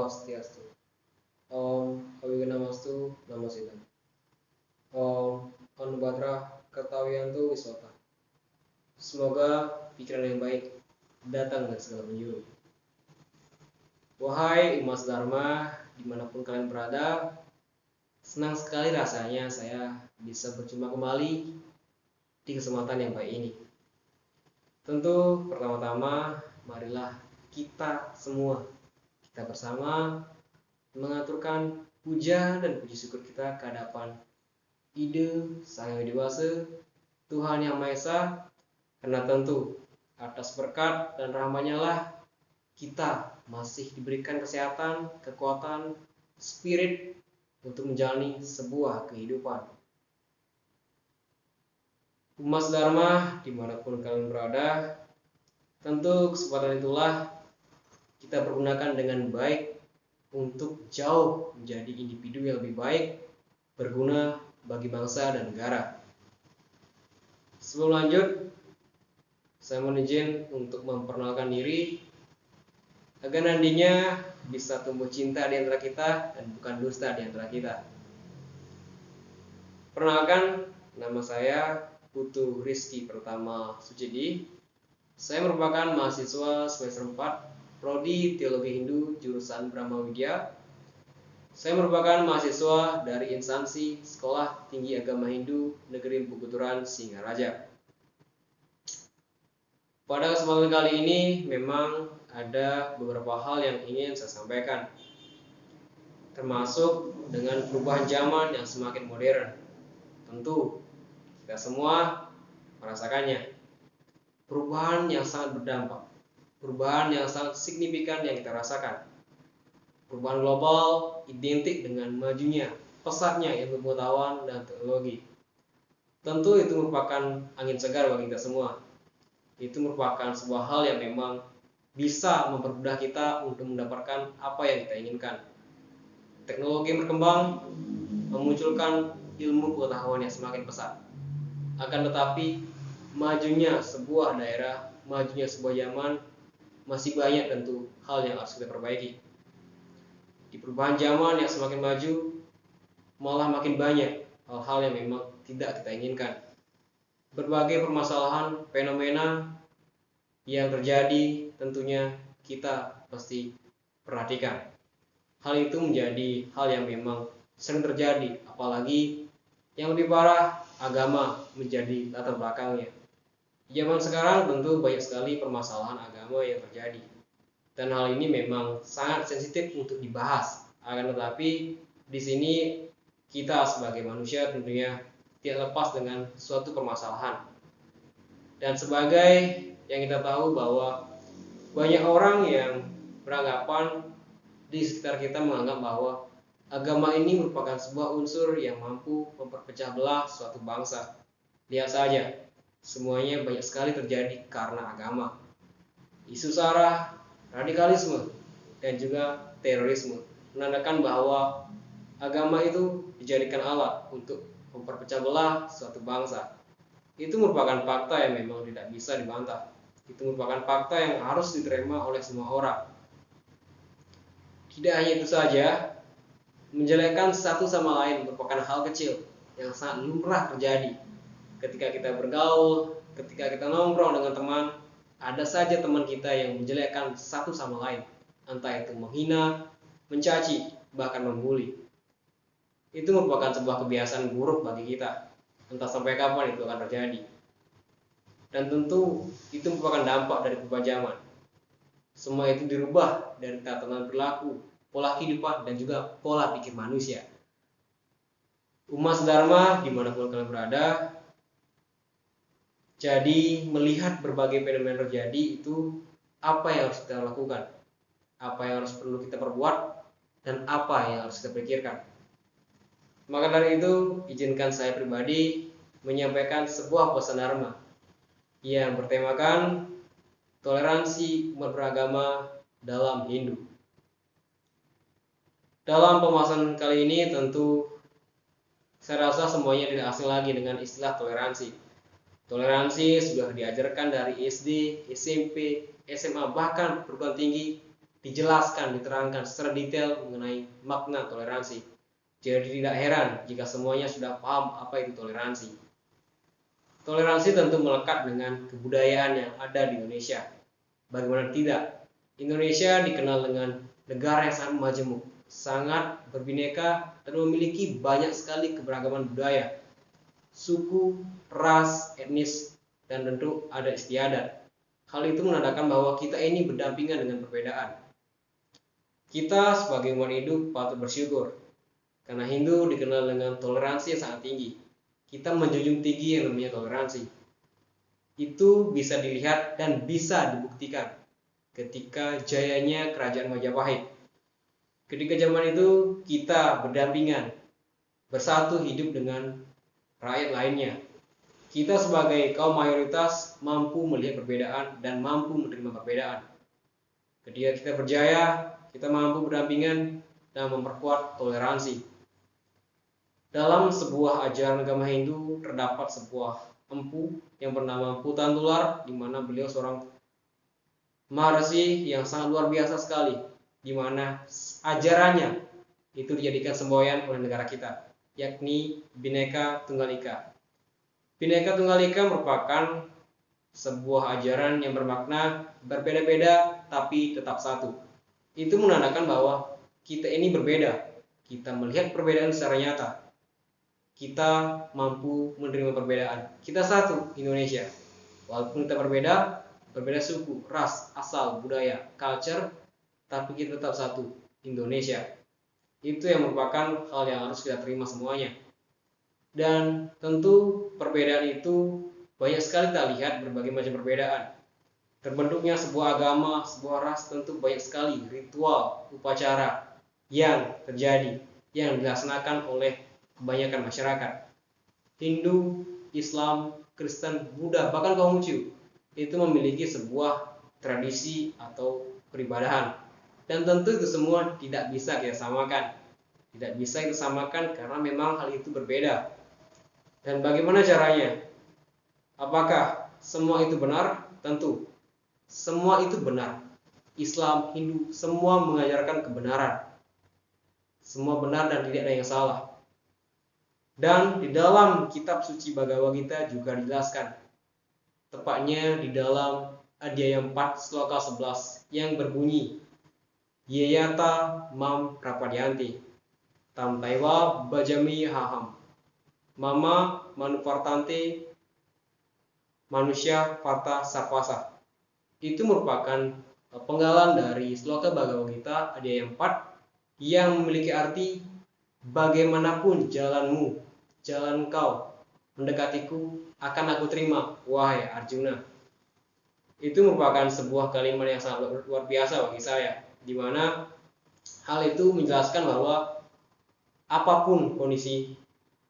Swastiastu. Om Awiganamastu Namo Siddham. Om Anubhadra Kartawiyanto Wiswata. Semoga pikiran yang baik datang dari segala penjuru. Wahai umat Dharma, dimanapun kalian berada, senang sekali rasanya saya bisa berjumpa kembali di kesempatan yang baik ini. Tentu pertama-tama marilah kita semua, kita bersama mengaturkan puja dan puji syukur kita ke hadapan Ide Sang Yang Dewasa, Tuhan Yang Maha Esa, karena tentu atas berkat dan rahmat-Nya lah kita masih diberikan kesehatan, kekuatan, spirit untuk menjalani sebuah kehidupan. Umat Dharma dimanapun kalian berada, tentu kesempatan itulah kita pergunakan dengan baik untuk jauh menjadi individu yang lebih baik, berguna bagi bangsa dan negara. Sebelum lanjut, saya mohon izin untuk memperkenalkan diri agar nantinya bisa tumbuh cinta di antara kita dan bukan dusta di antara kita. Perkenalkan, nama saya Putu Rizky Pertama Sucidi. Saya merupakan mahasiswa semester 4 Prodi Teologi Hindu jurusan Brahma Widya. Saya merupakan mahasiswa dari instansi Sekolah Tinggi Agama Hindu Negeri Empu Kuturan Singaraja. Pada kesempatan kali ini memang ada beberapa hal yang ingin saya sampaikan, termasuk dengan perubahan zaman yang semakin modern. Tentu kita semua merasakannya. Perubahan yang sangat berdampak, perubahan yang sangat signifikan yang kita rasakan. Perubahan global identik dengan majunya, pesatnya ilmu pengetahuan dan teknologi. Tentu itu merupakan angin segar bagi kita semua. Itu merupakan sebuah hal yang memang bisa mempermudah kita untuk mendapatkan apa yang kita inginkan. Teknologi berkembang, memunculkan ilmu pengetahuan yang semakin pesat. Akan tetapi, majunya sebuah daerah, majunya sebuah zaman, masih banyak tentu hal yang harus kita perbaiki. Di perubahan zaman yang semakin maju, malah makin banyak hal-hal yang memang tidak kita inginkan. Berbagai permasalahan, fenomena yang terjadi tentunya kita pasti perhatikan. Hal itu menjadi hal yang memang sering terjadi, apalagi yang lebih parah, agama menjadi latar belakangnya. Di zaman sekarang tentu banyak sekali permasalahan agama yang terjadi, dan hal ini memang sangat sensitif untuk dibahas. Akan tetapi di sini kita sebagai manusia tentunya tidak lepas dengan suatu permasalahan. Dan sebagai yang kita tahu bahwa banyak orang yang beranggapan di sekitar kita menganggap bahwa agama ini merupakan sebuah unsur yang mampu memperpecah belah suatu bangsa. Lihat saja, semuanya banyak sekali terjadi karena agama. Isu sara, radikalisme, dan juga terorisme menandakan bahwa agama itu dijadikan alat untuk memperpecah belah suatu bangsa. Itu merupakan fakta yang memang tidak bisa dibantah. Itu merupakan fakta yang harus diterima oleh semua orang. Tidak hanya itu saja, menjelekkan satu sama lain merupakan hal kecil yang sangat lumrah terjadi. Ketika kita bergaul, ketika kita nongkrong dengan teman, ada saja teman kita yang menjelekkan satu sama lain, entah itu menghina, mencaci, bahkan membuli. Itu merupakan sebuah kebiasaan buruk bagi kita, entah sampai kapan itu akan terjadi. Dan tentu itu merupakan dampak dari perubahan zaman. Semua itu dirubah dari tatanan perilaku, pola kehidupan, dan juga pola pikir manusia. Umat Dharma dimanapun kalian berada, jadi melihat berbagai fenomena terjadi itu apa yang harus kita lakukan, apa yang harus perlu kita perbuat, dan apa yang harus kita pikirkan. Maka dari itu, izinkan saya pribadi menyampaikan sebuah pesan Dharma yang bertemakan toleransi umat beragama dalam Hindu. Dalam pembahasan kali ini tentu saya rasa semuanya tidak asing lagi dengan istilah toleransi. Toleransi sudah diajarkan dari SD, SMP, SMA, bahkan perguruan tinggi dijelaskan, diterangkan secara detail mengenai makna toleransi. Jadi tidak heran jika semuanya sudah paham apa itu toleransi. Toleransi tentu melekat dengan kebudayaan yang ada di Indonesia. Bagaimana tidak? Indonesia dikenal dengan negara yang sangat majemuk, sangat berbineka, dan memiliki banyak sekali keberagaman budaya, suku, ras, etnis, dan tentu adat istiadat. Hal itu menandakan bahwa kita ini berdampingan dengan perbedaan. Kita sebagai umat Hindu patut bersyukur, karena Hindu dikenal dengan toleransi yang sangat tinggi. Kita menjunjung tinggi yang namanya toleransi. Itu bisa dilihat dan bisa dibuktikan ketika jayanya kerajaan Majapahit. Ketika zaman itu kita berdampingan, bersatu hidup dengan rakyat lainnya. Kita sebagai kaum mayoritas mampu melihat perbedaan dan mampu menerima perbedaan. Ketika kita berjaya, kita mampu berdampingan dan memperkuat toleransi. Dalam sebuah ajaran agama Hindu terdapat sebuah empu yang bernama Empu Tantular, di mana beliau seorang maharsi yang sangat luar biasa sekali, di mana ajarannya itu dijadikan semboyan oleh negara kita, yakni Bhinneka Tunggal Ika. Bhinneka Tunggal Ika merupakan sebuah ajaran yang bermakna berbeda-beda tapi tetap satu. Itu menandakan bahwa kita ini berbeda. Kita melihat perbedaan secara nyata. Kita mampu menerima perbedaan. Kita satu, Indonesia. Walaupun kita berbeda, berbeda suku, ras, asal, budaya, culture, tapi kita tetap satu, Indonesia. Itu yang merupakan hal yang harus kita terima semuanya. Dan tentu perbedaan itu banyak sekali kita lihat berbagai macam perbedaan. Terbentuknya sebuah agama, sebuah ras, tentu banyak sekali ritual, upacara yang terjadi, yang dilaksanakan oleh kebanyakan masyarakat. Hindu, Islam, Kristen, Buddha, bahkan Konghucu itu memiliki sebuah tradisi atau peribadahan. Dan tentu itu semua tidak bisa kita samakan. Tidak bisa kita samakan karena memang hal itu berbeda. Dan bagaimana caranya? Apakah semua itu benar? Tentu. Semua itu benar. Islam, Hindu, semua mengajarkan kebenaran. Semua benar dan tidak ada yang salah. Dan di dalam kitab suci Bhagavad Gita juga dijelaskan. Tepatnya di dalam Adhyaya 4 Sloka 11 yang berbunyi, Yeyata mam prapadyanti, tam taiwa bajami haham, mama manupartante manusia parta sarvasa. Itu merupakan penggalan dari sloka Bhagavad Gita Adhyaya 4 yang memiliki arti, bagaimanapun jalanmu, jalan kau mendekatiku, akan aku terima, wahai Arjuna. Itu merupakan sebuah kalimat yang sangat luar biasa bagi saya, di mana hal itu menjelaskan bahwa apapun kondisi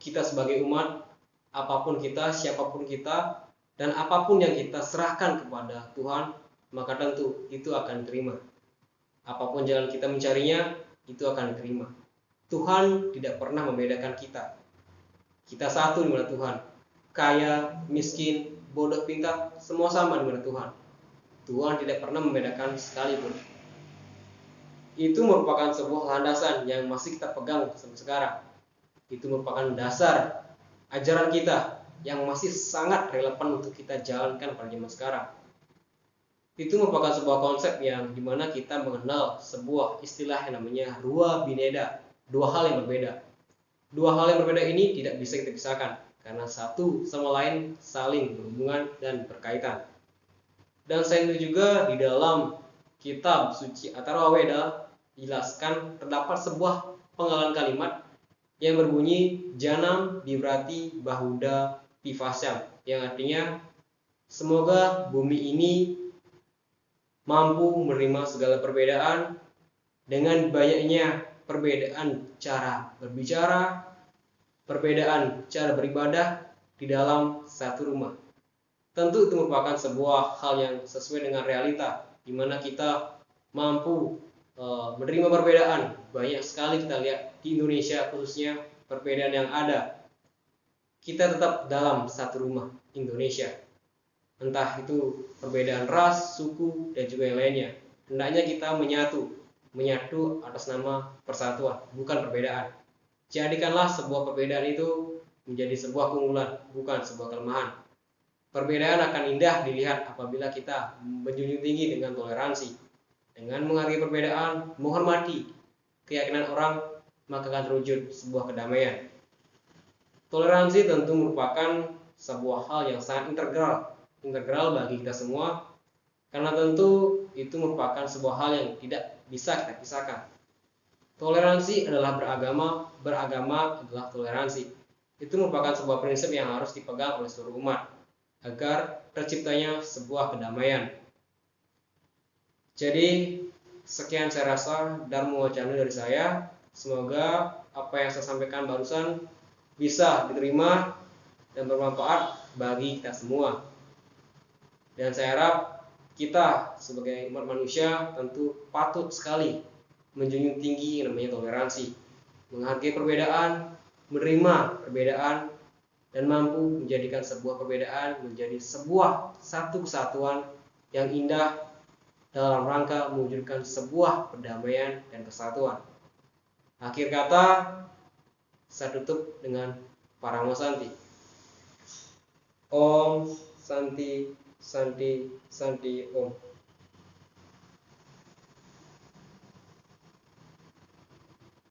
kita sebagai umat, apapun kita, siapapun kita, dan apapun yang kita serahkan kepada Tuhan, maka tentu itu akan diterima. Apapun jalan kita mencarinya, itu akan diterima. Tuhan tidak pernah membedakan kita. Kita satu di mana Tuhan. Kaya, miskin, bodoh, pintar, semua sama di mana Tuhan. Tuhan tidak pernah membedakan sekalipun. Itu merupakan sebuah landasan yang masih kita pegang sampai sekarang. Itu merupakan dasar ajaran kita yang masih sangat relevan untuk kita jalankan pada zaman sekarang. Itu merupakan sebuah konsep yang dimana kita mengenal sebuah istilah yang namanya Rua Bineda, dua hal yang berbeda. Dua hal yang berbeda ini tidak bisa kita pisahkan, karena satu sama lain saling berhubungan dan berkaitan. Dan selain itu juga di dalam kitab suci Atharva Veda dijelaskan terdapat sebuah penggalan kalimat yang berbunyi Janam Bivrati Bahuda Pivasyam, yang artinya semoga bumi ini mampu menerima segala perbedaan dengan banyaknya perbedaan cara berbicara, perbedaan cara beribadah di dalam satu rumah. Tentu itu merupakan sebuah hal yang sesuai dengan realita, di mana kita mampu menerima perbedaan. Banyak sekali kita lihat di Indonesia khususnya perbedaan yang ada. Kita tetap dalam satu rumah Indonesia. Entah itu perbedaan ras, suku, dan juga yang lainnya. hendaknya kita menyatu atas nama persatuan, bukan perbedaan. Jadikanlah sebuah perbedaan itu menjadi sebuah keunggulan, bukan sebuah kelemahan. Perbedaan akan indah dilihat apabila kita menjunjung tinggi dengan toleransi. Dengan menghargai perbedaan, menghormati keyakinan orang, maka akan terwujud sebuah kedamaian. Toleransi tentu merupakan sebuah hal yang sangat integral bagi kita semua, karena tentu itu merupakan sebuah hal yang tidak bisa kita pisahkan. Toleransi adalah beragama adalah toleransi. Itu merupakan sebuah prinsip yang harus dipegang oleh seluruh umat agar terciptanya sebuah kedamaian. Jadi sekian saya rasa Dharma Wacana dari saya. Semoga apa yang saya sampaikan barusan bisa diterima dan bermanfaat bagi kita semua. Dan saya harap kita sebagai umat manusia tentu patut sekali menjunjung tinggi yang namanya toleransi, menghargai perbedaan, menerima perbedaan, dan mampu menjadikan sebuah perbedaan menjadi sebuah satu kesatuan yang indah dalam rangka mewujudkan sebuah perdamaian dan kesatuan. Akhir kata, saya tutup dengan Paramo Santi. Om Santi Santi Santi Om.